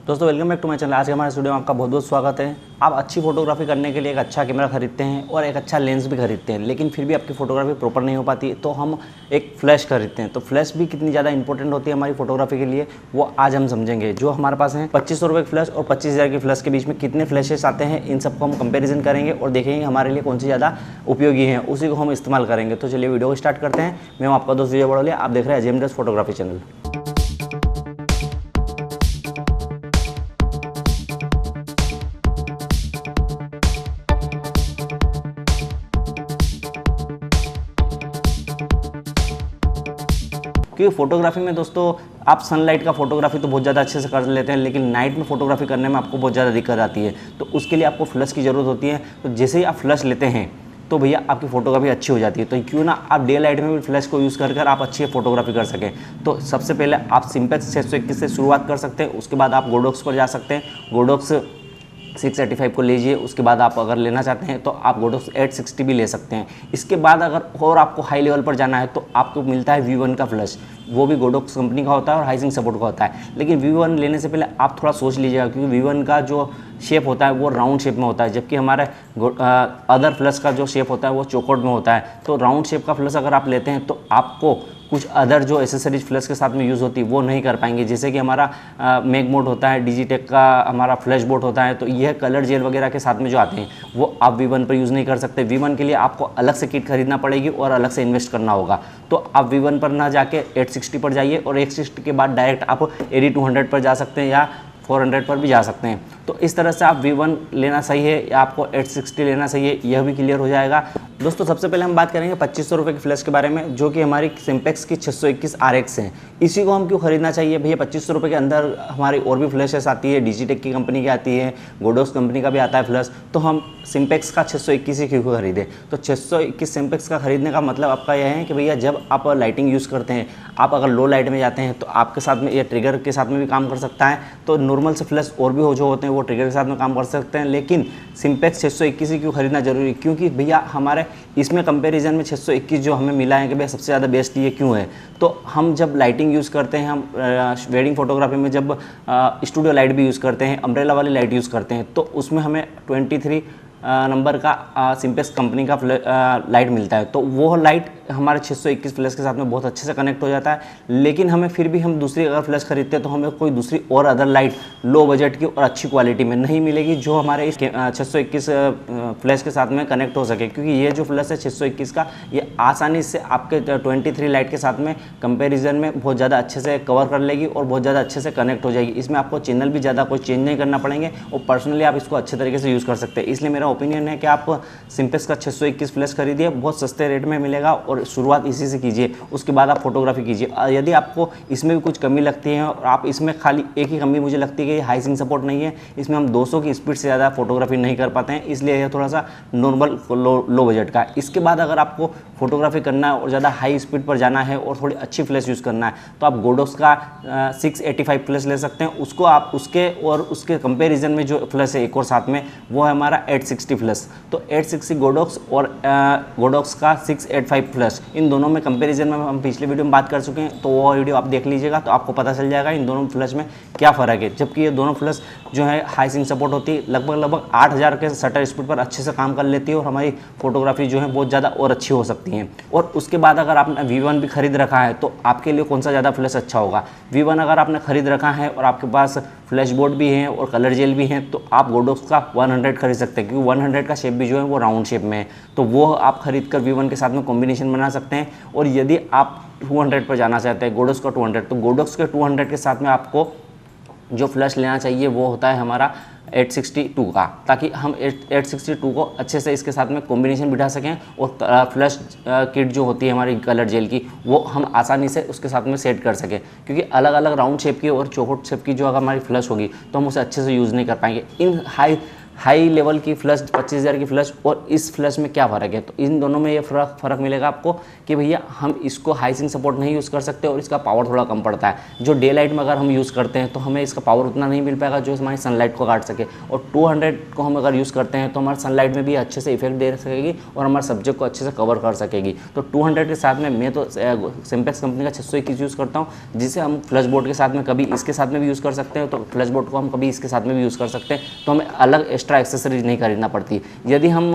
दोस्तों welcome back to my channel. आज के हमारे स्टूडियो में आपका बहुत बहुत स्वागत है। आप अच्छी फोटोग्राफी करने के लिए एक अच्छा कैमरा खरीदते हैं और एक अच्छा लेंस भी खरीदते हैं, लेकिन फिर भी आपकी फोटोग्राफी प्रॉपर नहीं हो पाती, तो हम एक फ्लैश खरीदते हैं। तो फ्लैश भी कितनी ज़्यादा इंपॉर्टेंट होती है हमारी फोटोग्राफी के लिए, वो आज हम समझेंगे। जो हमारे पास है 2500 रुपये की फ्लैश और 25,000 की फ्लैश के बीच में कितने फ्लैशेस आते हैं, इन सबको हम कंपेरिजन करेंगे और देखेंगे हमारे लिए कौन सी ज़्यादा उपयोगी है, उसी को हम इस्तेमाल करेंगे। तो चलिए वीडियो को स्टार्ट करते हैं। मैं हूं आपका दोस्त विजय बड़ोलिया, आप देख रहे हैं अजय फोटोग्राफी चैनल। क्योंकि फोटोग्राफी में दोस्तों आप सनलाइट का फोटोग्राफी तो बहुत ज़्यादा अच्छे से कर लेते हैं, लेकिन नाइट में फोटोग्राफी करने में आपको बहुत ज़्यादा दिक्कत आती है। तो उसके लिए आपको फ्लैश की ज़रूरत होती है। तो जैसे ही आप फ्लैश लेते हैं तो भैया आपकी फोटोग्राफी अच्छी हो जाती है। तो क्यों ना आप डे लाइट में भी फ्लैश को यूज़ कर आप अच्छी फोटोग्राफी कर सकें। तो सबसे पहले आप सिंपेक्स 621 से शुरुआत कर सकते हैं। उसके बाद आप गोडोक्स पर जा सकते हैं। गोडोक्स 685 को लीजिए। उसके बाद आप अगर लेना चाहते हैं तो आप गोडोक्स 860 भी ले सकते हैं। इसके बाद अगर और आपको हाई लेवल पर जाना है तो आपको मिलता है V1 का फ्लैश। वो भी गोडोक्स कंपनी का होता है और हाइसिंग सपोर्ट का होता है। लेकिन V1 लेने से पहले आप थोड़ा सोच लीजिएगा, क्योंकि V1 का जो शेप होता है वो राउंड शेप में होता है, जबकि हमारे अदर फ्लैश का जो शेप होता है वो चौकोट में होता है। तो राउंड शेप का फ्लैश अगर आप लेते हैं तो आपको कुछ अदर जो एसेसरीज फ्लैश के साथ में यूज़ होती है वो नहीं कर पाएंगे। जैसे कि हमारा मैग मोड होता है, डिजिटेक का हमारा फ्लैश बोर्ड होता है, तो यह कलर जेल वगैरह के साथ में जो आते हैं वो आप V1 पर यूज़ नहीं कर सकते। V1 के लिए आपको अलग से किट खरीदना पड़ेगी और अलग से इन्वेस्ट करना होगा। तो आप V1 पर ना जाके 860 पर जाइए और 860 के बाद डायरेक्ट आप AD200 पर जा सकते हैं या 400 पर भी जा सकते हैं। तो इस तरह से आप V1 लेना सही है या आपको 860 लेना सही है, यह भी क्लियर हो जाएगा। दोस्तों सबसे पहले हम बात करेंगे 2500 रुपये की फ्लैश के बारे में, जो कि हमारी सिंपेक्स की 621 RX है। इसी को हम क्यों खरीदना चाहिए भैया? 2500 रुपये के अंदर हमारी और भी फ्लैशेस आती है, डिजिटेक की कंपनी की आती है, गोडोक्स कंपनी का भी आता है फ्लैश। तो हम सिंपेक्स का 621 ही क्यों खरीदें? तो 621 सिंपेक्स का खरीदने का मतलब आपका यह है कि भैया जब आप लाइटिंग यूज़ करते हैं, आप अगर लो लाइट में जाते हैं तो आपके साथ में ये ट्रिगर के साथ में भी काम कर सकता है। तो नॉर्मल से फ्लैश और भी जो होते हैं वो ट्रिगर के साथ में काम कर सकते हैं, लेकिन सिंपेक्स 621 ही क्यों खरीदना जरूरी? क्योंकि भैया हमारे इसमें कंपैरिजन में 621 जो हमें मिला है कि भैया सबसे ज़्यादा बेस्ट ये क्यों है। तो हम जब लाइटिंग यूज़ करते हैं, हम वेडिंग फोटोग्राफी में जब स्टूडियो लाइट भी यूज़ करते हैं, अम्ब्रेला वाली लाइट यूज़ करते हैं, तो उसमें हमें 23 नंबर का सिंपेक्स कंपनी का लाइट मिलता है। तो वो लाइट हमारे 621 फ्लैश के साथ में बहुत अच्छे से कनेक्ट हो जाता है। लेकिन हमें फिर भी हम दूसरी अगर फ्लैश खरीदते हैं तो हमें कोई दूसरी और अदर लाइट लो बजट की और अच्छी क्वालिटी में नहीं मिलेगी जो हमारे इस 621 फ्लैश के साथ में कनेक्ट हो सके। क्योंकि ये जो फ्लैश है 621 का, ये आसानी से आपके 23 लाइट के साथ में कंपेरिजन में बहुत ज़्यादा अच्छे से कवर कर लेगी और बहुत ज़्यादा अच्छे से कनेक्ट हो जाएगी। इसमें आपको चैनल भी ज़्यादा कोई चेंज नहीं करना पड़ेंगे और पर्सनली आप इसको अच्छे तरीके से यूज़ कर सकते हैं। इसलिए मेरा ओपिनियन है कि आप सिंपेक्स का 621 फ्लैश खरीदिए, बहुत सस्ते रेट में मिलेगा और शुरुआत इसी से कीजिए। उसके बाद आप फोटोग्राफी कीजिए। यदि आपको इसमें भी कुछ कमी लगती है और आप इसमें खाली एक ही कमी मुझे लगती है कि हाइसिंग सपोर्ट नहीं है, इसमें हम 200 की स्पीड से ज़्यादा फोटोग्राफी नहीं कर पाते हैं, इसलिए यह थोड़ा सा नॉर्मल लो बजट का है। इसके बाद अगर आपको फोटोग्राफी करना है और ज़्यादा हाई स्पीड पर जाना है और थोड़ी अच्छी फ्लैश यूज़ करना है तो आप गोडोक्स का 685 फ्लैश ले सकते हैं। उसको आप उसके कंपेरिजन में जो फ्लैश है एक और साथ में, वो है हमारा 860 फ्लैश। तो 860 गोडोक्स और गोडोक्स का 685 फ्लैश, इन दोनों में कंपैरिजन में हम पिछले वीडियो में बात कर चुके हैं, तो वो वीडियो आप देख लीजिएगा तो आपको पता चल जाएगा इन दोनों फ्लैश में क्या फ़र्क है। जबकि ये दोनों फ्लैश जो है हाइसिंग सपोर्ट होती है, लगभग 8000 के शटर स्पीड पर अच्छे से काम कर लेती है और हमारी फोटोग्राफी जो है बहुत ज़्यादा और अच्छी हो सकती है। और उसके बाद अगर आपने V1 भी खरीद रखा है तो आपके लिए कौन सा ज़्यादा फ्लैश अच्छा होगा? V1 अगर आपने खरीद रखा है और आपके पास फ्लैश बोर्ड भी है और कलर जेल भी है तो आप गोडोक्स का 100 खरीद सकते हैं, क्योंकि 100 का शेप भी जो है वो राउंड शेप में है। तो वो आप खरीद कर V1 के साथ में कॉम्बिनेशन बना सकते हैं। और यदि आप 200 पर जाना चाहते हैं, गोडोक्स का 200, तो गोडोक्स के 200 के साथ में आपको जो फ्लैश लेना चाहिए वो होता है हमारा 862 का, ताकि हम 862 को अच्छे से इसके साथ में कॉम्बिनेशन बिठा सकें और फ्लैश किट जो होती है हमारी कलर जेल की, वो हम आसानी से उसके साथ में सेट कर सकें। क्योंकि अलग अलग राउंड शेप की और चौकोट शेप की जो अगर हमारी फ्लैश होगी तो हम उसे अच्छे से यूज़ नहीं कर पाएंगे। इन हाई हाई लेवल की फ्लश 25,000 की फ्लश और इस फ्लश में क्या फ़र्क है, तो इन दोनों में ये फ़र्क मिलेगा आपको कि भैया हम इसको हाई सिंक सपोर्ट नहीं यूज़ कर सकते और इसका पावर थोड़ा कम पड़ता है। जो डे लाइट में अगर हम यूज़ करते हैं तो हमें इसका पावर उतना नहीं मिल पाएगा जो हमारी सनलाइट को काट सके, और 200 को हम अगर यूज़ करते हैं तो हमारे सनलाइट में भी अच्छे से इफेक्ट दे सकेगी और हमारे सब्जेक्ट को अच्छे से कवर कर सकेगी। तो 200 के साथ में मैं तो सिम्पेक्स कंपनी का 621 यूज़ करता हूँ, जिसे हम फ्लश बोर्ड के साथ में कभी इसके साथ में भी यूज़ कर सकते हैं, तो फ्लश बोर्ड को हम कभी इसके साथ में भी यूज़ कर सकते हैं, तो हमें अलग एक्स्ट्रा एक्सेसरीज नहीं खरीदना पड़ती। यदि हम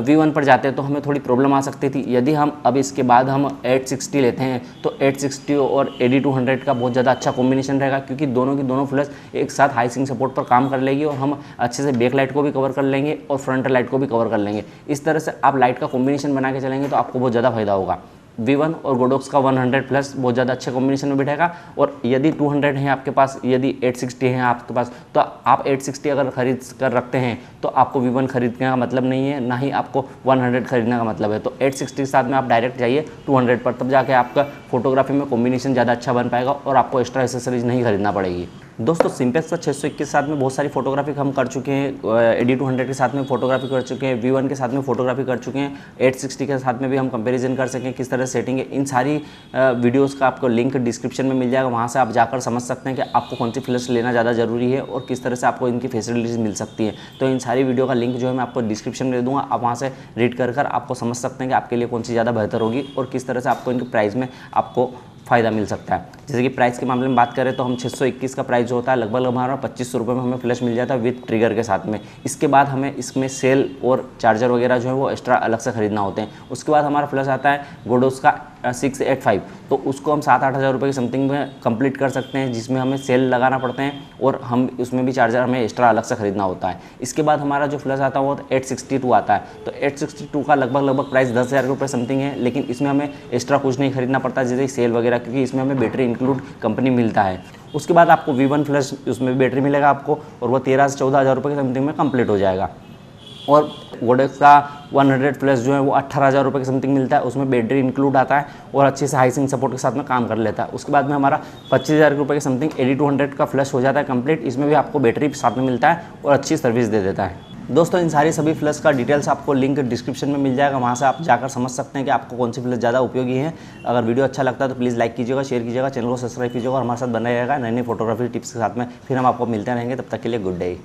V1 पर जाते हैं तो हमें थोड़ी प्रॉब्लम आ सकती थी। यदि हम अब इसके बाद हम 860 लेते हैं तो 860 और AD200 का बहुत ज़्यादा अच्छा कॉम्बिनेशन रहेगा, क्योंकि दोनों की दोनों फ्लश एक साथ हाई सिंक सपोर्ट पर काम कर लेगी और हम अच्छे से बैक लाइट को भी कवर कर लेंगे और फ्रंट लाइट को भी कवर कर लेंगे। इस तरह से आप लाइट का कॉम्बिनेशन बना के चलेंगे तो आपको बहुत ज़्यादा फायदा होगा। V1 और गोडोक्स का 100 प्लस बहुत ज़्यादा अच्छे कॉम्बिनेशन में बैठेगा, और यदि 200 है आपके पास, यदि 860 है आपके पास, तो आप 860 अगर खरीद कर रखते हैं तो आपको V1 खरीदने का मतलब नहीं है, ना ही आपको 100 खरीदने का मतलब है। तो 860 के साथ में आप डायरेक्ट जाइए 200 पर, तब जाके आपका फोटोग्राफी में कॉम्बिनेशन ज़्यादा अच्छा बन पाएगा और आपको एक्स्ट्रा एक्सेसरीज नहीं खरीदना पड़ेगी। दोस्तों सिम्पेक्स का 621 के साथ में बहुत सारी फोटोग्राफी हम कर चुके हैं, AD200 के साथ में फोटोग्राफी कर चुके हैं, V1 के साथ में फोटोग्राफी कर चुके हैं, 860 के साथ में भी हम कंपैरिजन कर सकें किस तरह सेटिंग है। इन सारी वीडियोस का आपको लिंक डिस्क्रिप्शन में मिल जाएगा, वहाँ से आप जाकर समझ सकते हैं कि आपको कौन सी फ्लैश लेना ज़्यादा जरूरी है और किस तरह से आपको इनकी फैसिलिटीज़ मिल सकती है। तो इन सारी वीडियो का लिंक जो है मैं आपको डिस्क्रिप्शन में दे दूँगा, आप वहाँ से रीड कर आपको समझ सकते हैं कि आपके लिए कौन सी ज़्यादा बेहतर होगी और किस तरह से आपको इनके प्राइस में आपको फ़ायदा मिल सकता है। जैसे कि प्राइस के मामले में बात करें तो हम 621 का प्राइस जो होता है लगभग हमारा 2500 रुपये में हमें फ्लैश मिल जाता है विथ ट्रिगर के साथ में। इसके बाद हमें इसमें सेल और चार्जर वगैरह जो है वो एक्स्ट्रा अलग से खरीदना होते हैं। उसके बाद हमारा फ्लैश आता है गोडोस का 685, तो उसको हम 7-8 हज़ार रुपये की समथिंग में कंप्लीट कर सकते हैं, जिसमें हमें सेल लगाना पड़ते हैं और हम उसमें भी चार्जर हमें एक्स्ट्रा अलग से खरीदना होता है। इसके बाद हमारा जो फ्लैश आता है वो 862 आता है, तो 862 का लगभग प्राइस 10,000 रुपये समथिंग है, लेकिन इसमें हमें एक्स्ट्रा कुछ नहीं खरीदना पड़ता जैसे सेल वगैरह, क्योंकि इसमें हमें बैटरी इंक्लूड कंपनी मिलता है। उसके बाद आपको V1 फ्लैश उसमें बैटरी मिलेगा आपको, और वो 13 से 14 हज़ार रुपये की समथिंग में कंप्लीट हो जाएगा। और गोडोक्स का 100 प्लस जो है वो 18,000 रुपये की समथिंग मिलता है, उसमें बैटरी इंक्लूड आता है और अच्छे से हाई सिंक सपोर्ट के साथ में काम कर लेता है। उसके बाद में हमारा 25,000 रुपये की समथिंग AD200 का फ्लैश हो जाता है कंप्लीट। इसमें भी आपको बैटरी साथ में मिलता है और अच्छी सर्विस दे देता है। दोस्तों इन सारी सभी फ्लैश का डिटेल्स आपको लिंक डिस्क्रिप्शन में मिल जाएगा, वहाँ से आप जाकर समझ सकते हैं कि आपको कौन सी फ्लैश ज़्यादा उपयोगी है। अगर वीडियो अच्छा लगता है तो प्लीज़ लाइक कीजिएगा, शेयर कीजिएगा, चैनल को सब्सक्राइब कीजिएगा और हमारे साथ बने रहेगा नई नई फोटोग्राफी टिप्स के साथ में। फिर हम आपको मिलते रहेंगे, तब तक के लिए गुड डे।